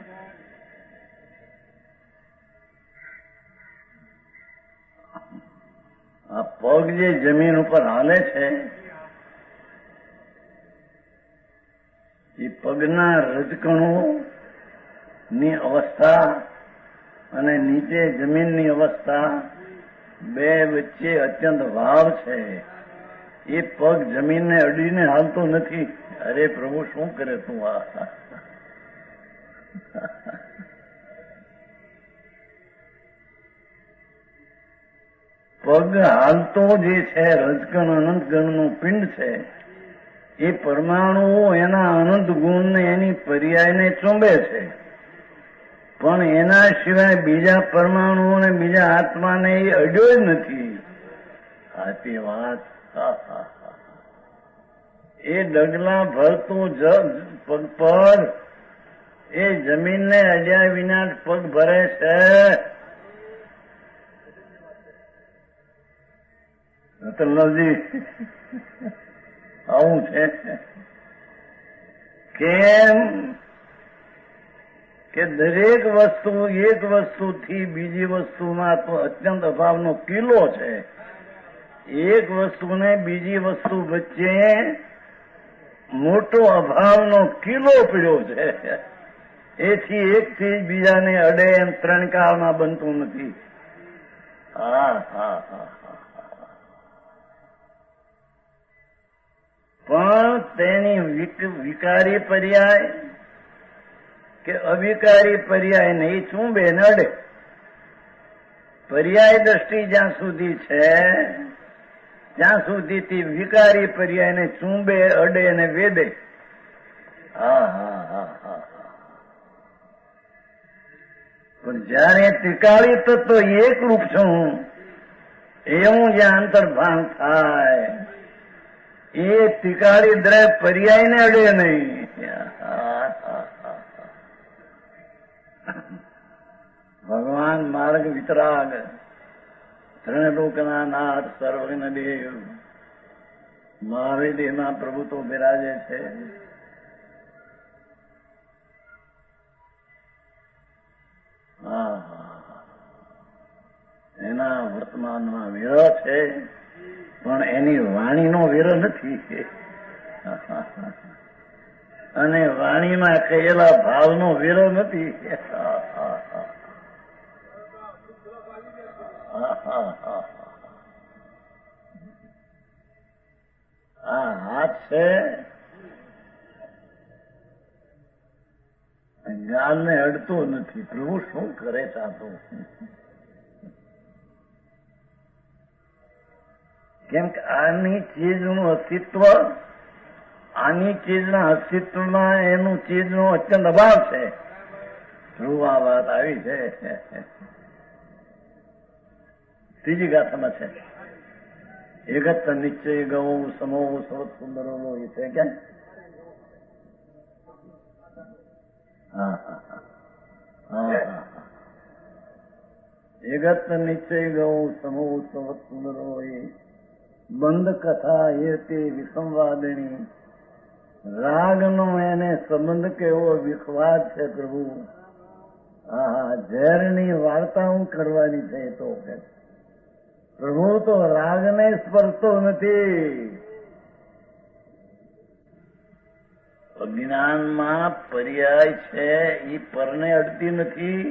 આ પગ જે જમીન ઉપર હાલે છે એ પગના રજકણો ની અવસ્થા અને નીચે જમીનની અવસ્થા બે વચ્ચે અત્યંત ભાવ છે. એ પગ જમીનને અડીને હાલતો નથી. અરે પ્રભુ શું કરે તું? આ પગ હાલતો જે છે રજકણ અનંત ગણનું પિંડ છે એ પરમાણુઓ એના અનંત ગુણને એની પર્યાયને ચુંબે છે, પણ એના સિવાય બીજા પરમાણુઓને બીજા આત્માને એ અડ્યો જ નથી. સાચી વાત. એ ડગલા ભરતું પગ પર એ જમીનને અડ્યા વિના પગ ભરે છે. રતનલાલજી આવું છે. કેમ કે દરેક વસ્તુ એક વસ્તુથી બીજી વસ્તુમાં તો અત્યંત અભાવનો કિલ્લો છે. એક વસ્તુને બીજી વસ્તુ વચ્ચે મોટો અભાવનો કિલ્લો પડ્યો છે. એથી એકથી બીજાને અડે એમ ત્રણ કાળમાં બનતું નથી. હા હા હા. પણ તેની વિકારી પર્યાય કે અવિકારી પર્યાય નહીં ચૂંબે ન અડે. પર્યાય દ્રષ્ટિ જ્યાં સુધી છે ત્યાં સુધીથી વિકારી પર્યાયને ચૂંબે, અડે અને વેદે. હા હા હા હા. પણ જયારે ત્રિકાળી તત્વ એકરૂપ છું એવું જ્યાં અંતર્ભાન થાય એ ત્રિકાળી દ્રવ્ય પર્યાયને અડે નહીં. ભગવાન માર્ગ વિતરાગ ત્રણલોકના નાથ સર્વજ્ઞ દેવ મહાવીર દેહમાં પ્રભુ તો બિરાજે છે. એના વર્તમાનમાં વિરહ છે પણ એની વાણીનો વિરહ નથી. અને વાણીમાં કહેલા ભાવનો વિરહ નથી. આ હાથ છે ગાલને અડતો નથી. પ્રભુ શું કરે ચાહતો? કેમ કે આની ચીજનું અસ્તિત્વ, આની ચીજના અસ્તિત્વમાં એનું ચીજનો અત્યંત અભાવ છે. પ્રભુ આ વાત આવી છે. ત્રીજી ગાથામાં છે. એકત નિશ્ચય ગૌ સમો સવત સુંદરો એ છે ક્યાં? એકત નિશ્ચય ગૌ સમો સવત સુંદરો એ બંધ કથા એ તે વિસંવાદિણી. રાગનો એને સંબંધ કેવો વિખવાદ છે પ્રભુ. ઝેરની વાર્તા હું કરવાની છે તો પ્રભુ તો રાગને સ્પર્શતો નથી. અજ્ઞાનમાં પર્યાય છે એ પરને અડતી નથી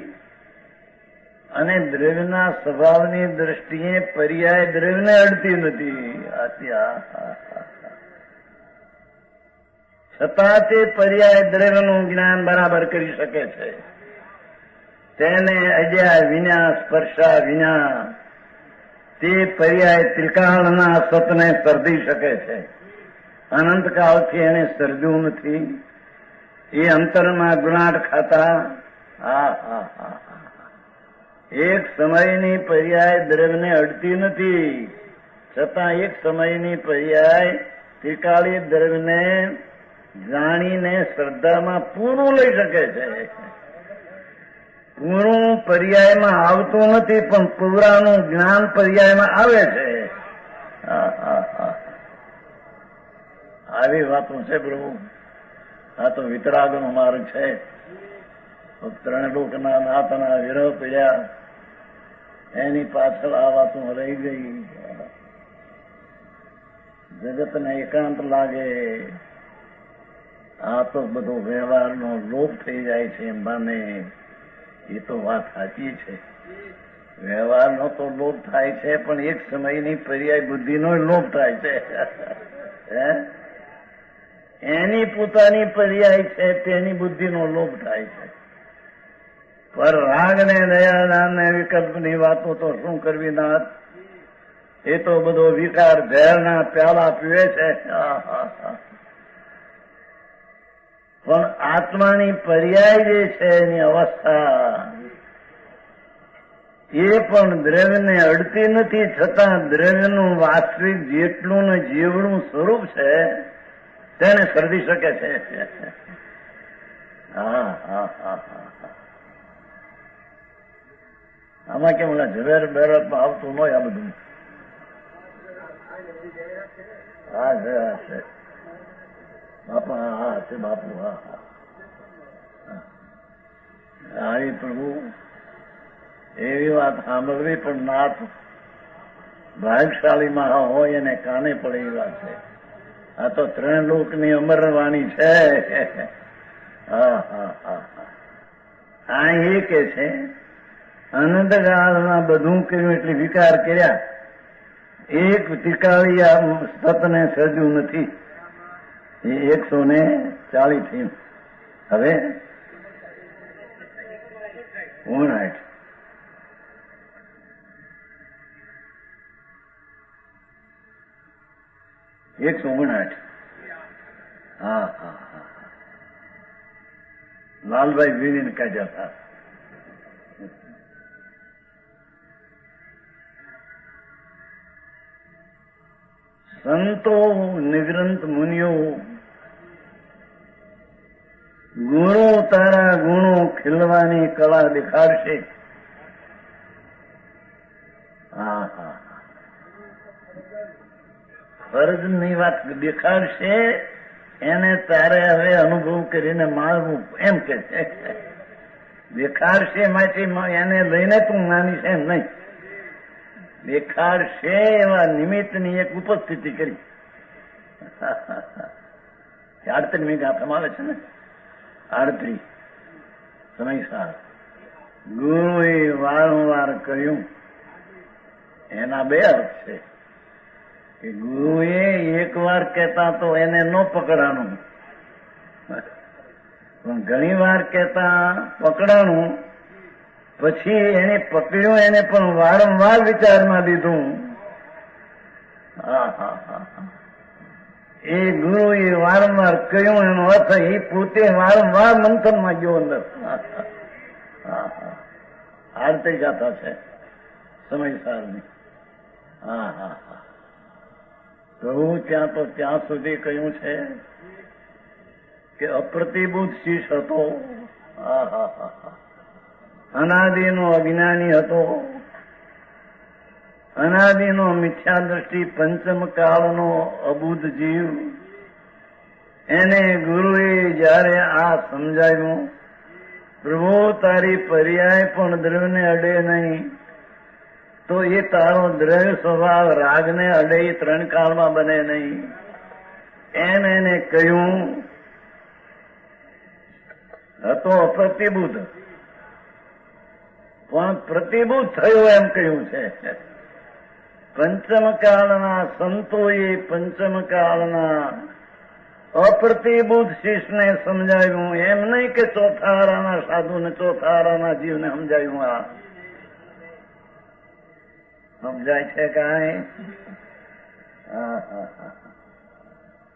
અને દ્રવ્યના સ્વભાવની દ્રષ્ટિએ પર્યાય દ્રવ્યને અડતી નથી. છતાં તે પર્યાય દ્રવ્યનું જ્ઞાન બરાબર કરી શકે છે. તેને અજ્યા વિના સ્પર્શા વિના તે પર્યાય ત્રિકાળના સતને સર્જી શકે છે. અનંતકાળથી એને સર્જ્યું નથી. એ અંતરમાં ગુણાટ ખાતા એક સમયની પર્યાય દ્રવ્યને અડતી નથી, છતાં એક સમયની પર્યાય ત્રિકાળી દ્રવ્યને જાણીને શ્રદ્ધામાં પૂરું લઈ શકે છે. પૂરું પર્યાયમાં આવતું નથી પણ પૂરાનું જ્ઞાન પર્યાયમાં આવે છે. આવી વાતો છે પ્રભુ. આ તો વિતરાગનો માર્ગ છે. ત્રણ લોકના નાથના વિરહ પીડ્યા, એની પાછળ આ વાતો રહી ગઈ. જગતને એકાંત લાગે, આ તો બધો વ્યવહારનો લોપ થઈ જાય છે એમ માને. એ તો વાત સાચી છે, વ્યવહારનો તો લોપ થાય છે, પણ એક સમયની પર્યાય બુદ્ધિનો લોપ થાય છે. એની પોતાની પર્યાય છે, તેની બુદ્ધિનો લોપ થાય છે. પર રાગ ને દયાદાન ને વિકલ્પની વાતો તો શું કરવી નાથ? એ તો બધો વિકાર ઝેરના પ્યાલા પીવે છે. પણ આત્માની પર્યાય જે છે એની અવસ્થા એ પણ દ્રવ્યને અડતી નથી, છતાં દ્રવ્યનું વાસ્તવિક જેટલું ને જીવનું સ્વરૂપ છે તેને સર્જી શકે છે. આમાં કેમ ઝવેર બેરતમાં આવતું ન હોય આ બધું. હા છે, હા છે બાપા, હા છે બાપુ. હા આવી પ્રભુ એવી વાત સાંભળવી, પણ નાથ ભાગશાળીમાં હોય અને કાને પડે એવી વાત છે. આ તો ત્રણ લોકની અમરવાણી છે. આ એ કે છે અનંતકાળમાં બધું કર્યું એટલે વિકાર કર્યા, એક ટીકાળી આ સતને સર્જ્યું નથી. એ 140 થયું. હવે 59 159. હા હા હા, લાલભાઈ વીણીને કાઢ્યા હતા. સંતો નિગ્રંથ મુનિઓ ગુણો તારા ગુણો ખીલવાની કળા દેખાડશે. હા હા, ફરજની વાત દેખાડશે, એને તારે હવે અનુભવ કરીને મારવું એમ કે છે. દેખાડશે માટે એને લઈને તું માનીશ એમ નહીં. દેખાડશે એવા નિમિત્તની એક ઉપસ્થિતિ કરી. 38મી ગાથામાં આવે છે ને, 38 સમયસાર ગુરુએ વારંવાર કહ્યું. એના બે અર્થ છે કે ગુરુએ એક વાર કહેતા તો એને ન પકડાનું, પણ ઘણી વાર કહેતા પકડાનું. પછી એને પકડ્યું, એને પણ વારંવાર વિચારમાં લીધું. એ ગુરુએ વારંવાર કહ્યું એનો અર્થ એ પોતે વારંવાર મંથનમાં ગયો અંદર. આરતી ગાથા છે સમયસારની. પ્રભુ ત્યાં તો ત્યાં સુધી કહ્યું છે કે અપ્રતિબુદ્ધ શીશ હતો. અનાદિનો અજ્ઞાની હતો, અનાદિનો મિથ્યા દ્રષ્ટિ પંચમ કાળનો અબુદ્ધ જીવ. એને ગુરુએ જયારે આ સમજાવ્યું, પ્રભુ તારી પર્યાય પણ દ્રવ્યને અડે નહીં, તો એ તારો દ્રવ્ય સ્વભાવ રાગને અડે, એ 3 કાળમાં બને નહીં. એને કહ્યું હતો અપ્રતિબુદ્ધ, પણ પ્રતિબુદ્ધ થયો એમ કહ્યું છે. પંચમ કાળના સંતોએ પંચમ કાળના અપ્રતિબુદ્ધ શિષ્યને સમજાવ્યું. એમ નહીં કે ચોથા આરાના સાધુને ચોથા આરાના જીવને સમજાવ્યું. આ સમજાય છે કાંઈ?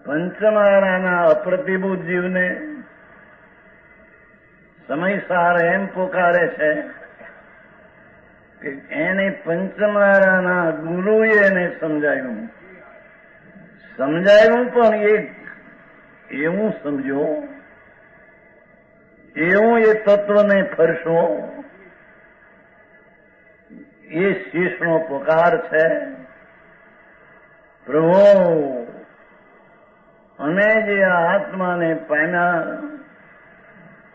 પંચમ આરાના અપ્રતિબુદ્ધ જીવને સમયસાર એમ પોકારે છે કે એને પંચમારાના ગુરુએ એને સમજાવ્યું. પણ એ એવું સમજો, એવું એ તત્વને ફરશો. એ શીશનો પોકાર છે. પ્રભુ અમે જે આ આત્માને પામ્યા,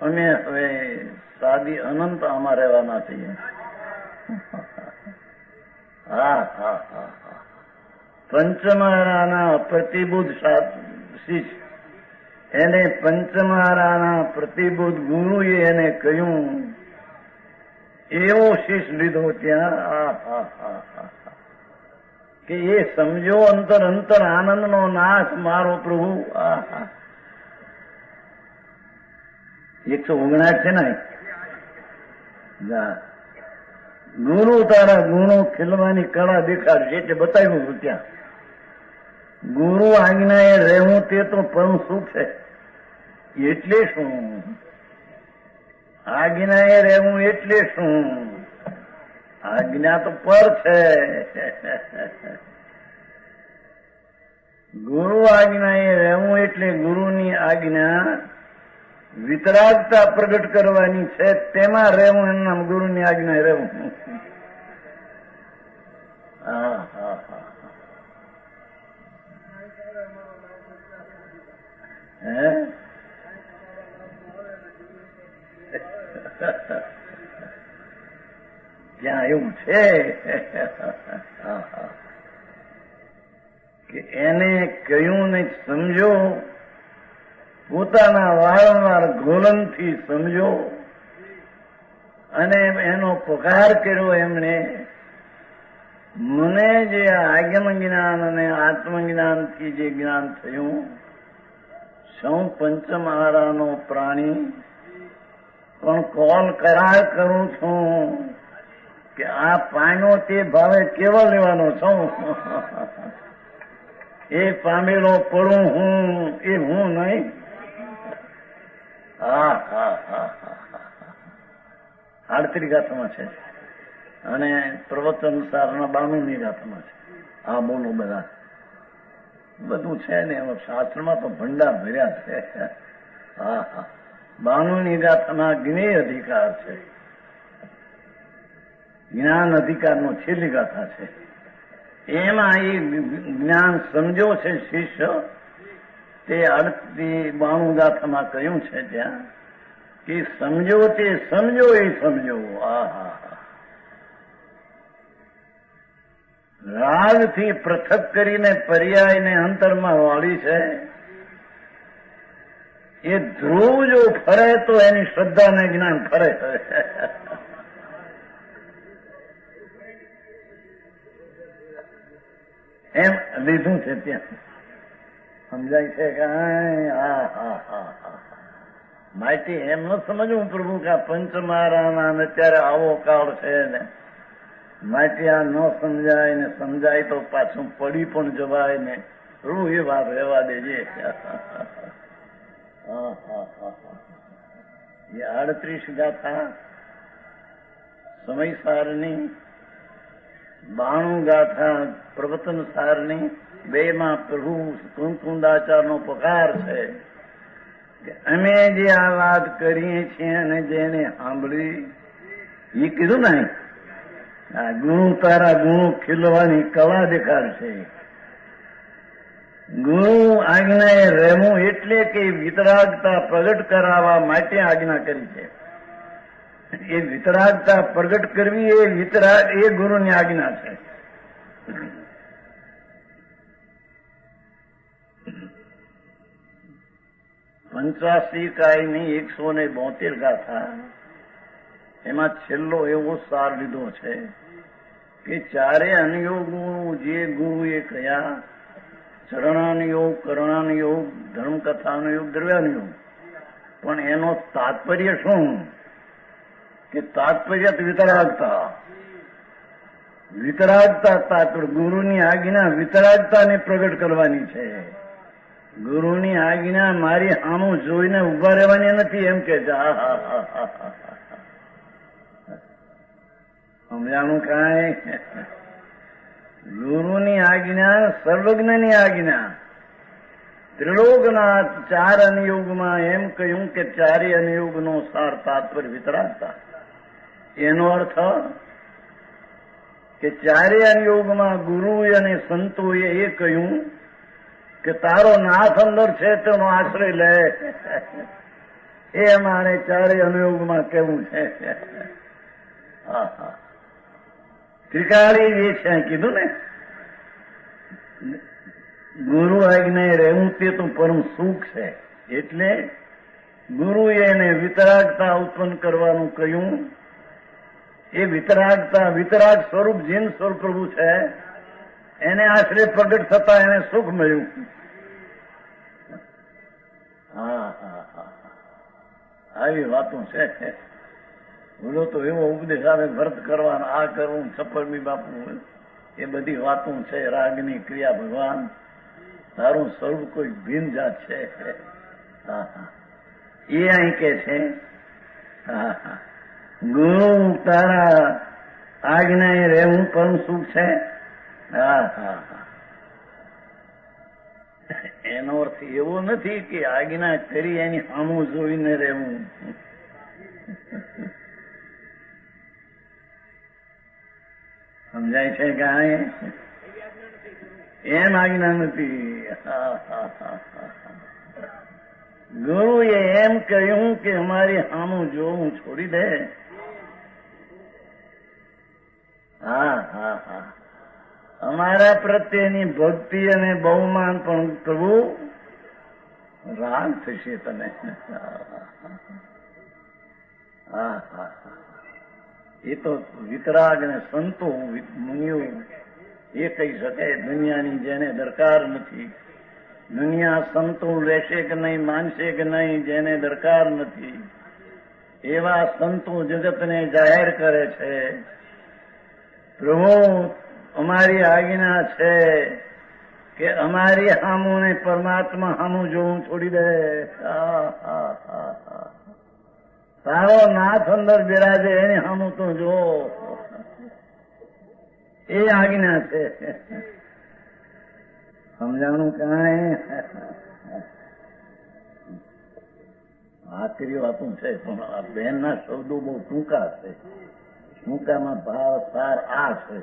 અમે હવે સાદી અનંત આમાં રહેવાના છીએ. હા હા હા હા. પંચમહારાના પ્રતિબુદ્ધ શિષ્ય, એને પંચમહારાના પ્રતિબુદ્ધ ગુરુએ એને કહ્યું, એવો શિષ્ય લીધો ત્યાં કે એ સમજો અંતર અંતર આનંદનો નાશ મારો પ્રભુ. 159 છે ને. ગુરુ તારા ગુણો ખીલવાની કળા દેખાડશે એટલે બતાવ્યું ત્યાં. ગુરુ આજ્ઞાએ રહેવું તે તો પરમ સુખ છે. એટલે શું? આજ્ઞાએ રહેવું એટલે શું? આજ્ઞા તો પર છે. ગુરુ આજ્ઞાએ રહેવું એટલે ગુરુની આજ્ઞા વિતરાગતા પ્રગટ કરવાની છે, તેમાં રહેવું એનું નામ ગુરુની આજ્ઞાએ રહેવું. હા હા હા. હે ત્યાં એવું છે કે એને કહ્યું ને સમજો, પોતાના વારંવાર ગોલનથી સમજો, અને એનો પગાર કર્યો એમણે. મને જે આગમ જ્ઞાન અને આત્મજ્ઞાનથી જે જ્ઞાન થયું, હું પંચમહારાનો પ્રાણી પણ કોલ કરાર કરું છું કે આ પામ્યો તે ભાવે કેવા લેવાનો છું. એ પામેલો પડું હું, એ હું નહીં. હા હા હા હા. 38 ગાથામાં છે અને પ્રવચન સારના 92ની ગાથામાં છે. હા બોલો બધા, બધું છે ને એમાં શાસ્ત્રમાં તો ભંડાર ભર્યા છે. હા હા. 92ની ગાથાના જ્ઞેય અધિકાર છે, જ્ઞાન અધિકારનો છેલ્લી ગાથા છે. એમાં એ જ્ઞાન સમજો છે શિષ્ય, તે 92 ગાથામાં કહ્યું છે ત્યાં કે સમજો તે સમજો, એ સમજો. હા હા હા. રાગથી પૃથક કરીને પર્યાયને અંતરમાં વાળી છે. એ ધ્રુવ જો ફરે તો એની શ્રદ્ધાને જ્ઞાન ફરે. એમ લીધું છે ત્યાં. સમજાય છે કે હા હા હા હા. માહિતી એમ ન સમજવું પ્રભુ કે આ પંચમહારાના અત્યારે આવો કાળ છે ને, માહિતી આ ન સમજાય ને, સમજાય તો પાછું પડી પણ જવાય ને. રૂ એ વાત રહેવા દેજે. એ 38 ગાથા સમય સારની, 92 ગાથા પ્રવચન સારની, 2માં પ્રભુ કુંદાચારનો પગાર છે કે અમે જે આ વાત કરીએ છીએ અને જેને સાંભળી, એ કીધું ને આ ગુરુ તારા ગુરુ ખીલવાની કળા દેખાડશે. ગુરુ આજ્ઞાએ રહેવું એટલે કે વિતરાગતા પ્રગટ કરાવવા માટે આજ્ઞા કરી છે. એ વિતરાગતા પ્રગટ કરવી એ વિતરાગ એ ગુરુની આજ્ઞા છે. પંચાસી કાયની 172 ગાથા, એમાં છેલ્લો એવો સાર લીધો છે કે ચારે અનુયોગો જે ગુરુએ કયા, ચરણાનુયોગ, કરણાનુયોગ, ધર્મકથાનુયોગ, દ્રવ્યાનુયોગ, પણ એનો તાત્પર્ય શું? કે તાત્પર્ય વિતરાગતા. વિતરાગતા તાત્પર્ય ગુરુની આજ્ઞા વિતરાગતાને પ્રગટ કરવાની છે. ગુરુની આજ્ઞા મારી સામું જોઈને ઉભા રહેવાની નથી, એમ કે છે. સમજાણું કાંઈ? ગુરુની આજ્ઞા સર્વજ્ઞની આજ્ઞા. ત્રિલોકના 4 અનુયોગમાં એમ કહ્યું કે 4 અનુયોગનો સાર તાત્પર્ય વિતરાગતા. એનો અર્થ કે 4 અનુયોગમાં ગુરુ અને સંતોએ એ કહ્યું કે તારો નાથ અંદર છે તેનો આશ્રય લે. એ અમારે ચારે અનુયોગમાં કેવું છે. ત્રિકાળી જે છે કીધું ને, ગુરુ આજ્ઞાએ રહેવું તે તો પરમ સુખ છે. એટલે ગુરુએ એને વિતરાગતા ઉત્પન્ન કરવાનું કહ્યું. એ વિતરાગ સ્વરૂપ જીન સ્વરૂપ પ્રભુ છે, એને આશ્રય પ્રગટ થતા એને સુખ મળ્યું. આવી વાતો છે. બોલો તો એવો ઉપદેશ આવે વ્રત કરવાનો, આ કરવું, સફળમી બાપુ, એ બધી વાતો છે. રાગની ક્રિયા ભગવાન તારું સ્વરૂપ કોઈ ભિન્ન જાત છે. એ અહીં કે છે ગુરુ તારા આજ્ઞાએ રહેવું પરમ સુખ છે. એનો અર્થ એવો નથી કે આજ્ઞા કરી એની સામું જોઈને રહેવું. સમજાય છે કે એમ આજ્ઞા નથી. ગુરુએ એમ કહ્યું કે અમારી સામું જોવું છોડી દે. અમારા પ્રત્યેની ભક્તિ અને બહુમાન પણ પ્રભુ રાગ થશે તને. એ તો વિતરાગ ને સંતો મુનિઓ એ કહી શકે. દુનિયાની જેને દરકાર નથી, દુનિયા સંતો રહેશે કે નહીં, માનશે કે નહીં, જેને દરકાર નથી, એવા સંતો જગતને જાહેર કરે છે પ્રભુ અમારી આજ્ઞા છે કે અમારી સામું ને પરમાત્મા સામું જોવું છોડી દે. તારો નાથ અંદર બિરાજે એની સામું તો જો. એ આજ્ઞા છે. સમજાણું કાંઈ? આખરી વાતું છે પણ આ બહેનના શબ્દો બહુ ટૂંકા છે. ટૂંકામાં ભાવ સાર આ છે.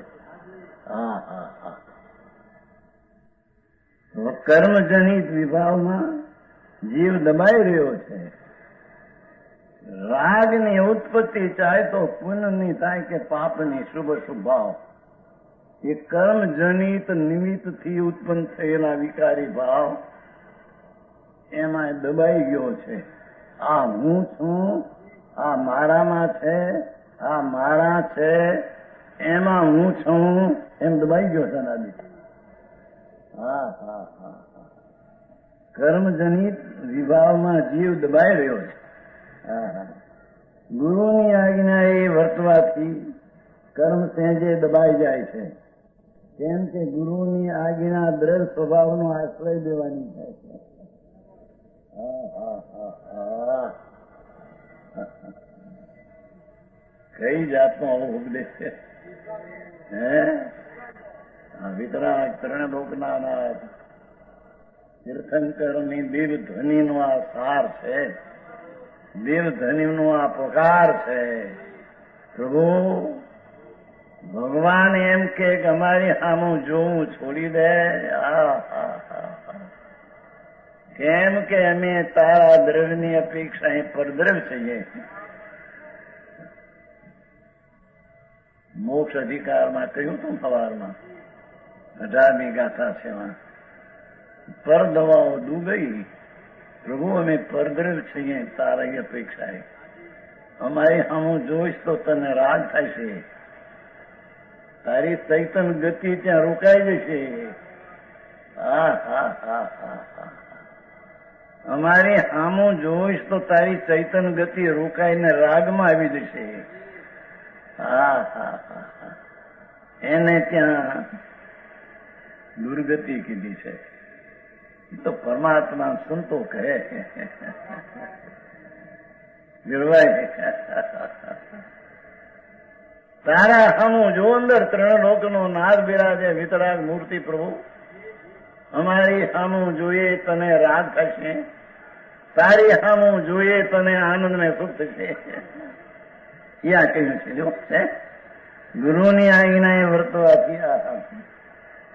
કર્મજનિત વિભાવમાં જીવ દબાઈ રહ્યો છે. રાગની ઉત્પત્તિ ચાહે તો પુણ્યની થાય કે પાપની, શુભ શુભ ભાવ એ કર્મજનિત નિમિત્તથી ઉત્પન્ન થયેલા વિકારી ભાવ એમાં દબાઈ ગયો છે. આ હું છું, આ મારામાં છે, આ મારા છે, એમાં હું છું એમ દબાઈ ગયો છે નાદી. કર્મજનિત વિભાવમાં જીવ દબાઈ રહ્યો છે. ગુરુની આજ્ઞા એ વર્તવાથી કર્મ સહેજે દબાઈ જાય છે. કેમ કે ગુરુની આજ્ઞા દ્રઢ સ્વભાવનો આશ્રય દેવાની થાય છે. કઈ જાતનો આવો ઉપદેશ છે? વિતરાગ ત્રણલોકના નાથ તીર્થંકરની દિલ ધ્વનિનો આ સાર છે. દિલ ધ્વનિનો આ પકાર છે. પ્રભુ ભગવાન એમ કે અમારી સામું જોવું છોડી દે. કેમ કે અમે તારા દ્રવ્યની અપેક્ષા એ પરદ્રવ્ય છીએ. મોક્ષ અધિકારમાં કહ્યું તું સવારમાં, 18મી ગાથા છે. પર દવાઓ ડૂબી. પ્રભુ અમે પરદ્રવ્ય છીએ તારા અપેક્ષાએ. અમારી સામું જોઈશ તો તને રાગ થશે. તારી ચૈતન ગતિ ત્યાં રોકાઈ જશે. અમારી સામું જોઈશ તો તારી ચૈતન ગતિ રોકાઈને રાગમાં આવી જશે. એને ત્યાં દુર્ગતિ કીધી છે. તો પરમાત્મા સંતો કહે તારા સામું જો અંદર ત્રણ લોકનો નાદ બિરાજે વિતરાગ મૂર્તિ પ્રભુ. અમારી સામું જોઈએ તને રાગ થશે, તારી સામું જોઈએ તને આનંદ ને સુખ થશે. યા કહ્યું છે જો છે ગુરુની આજ્ઞાએ વર્તવાથી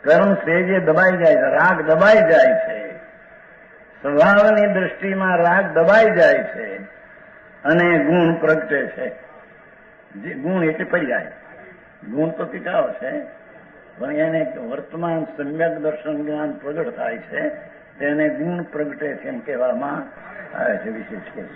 કર્મ સેજે દબાઈ જાય છે, રાગ દબાઈ જાય છે, સ્વભાવની દ્રષ્ટિમાં રાગ દબાઈ જાય છે અને ગુણ પ્રગટે છે. જે ગુણ એટલે પર્યાય, ગુણ તો ટીકાઓ છે પણ એને વર્તમાન સમ્યક દર્શન જ્ઞાન પ્રગટ થાય છે તેને ગુણ પ્રગટે છે એમ કહેવામાં આવે છે વિશેષ કેસ.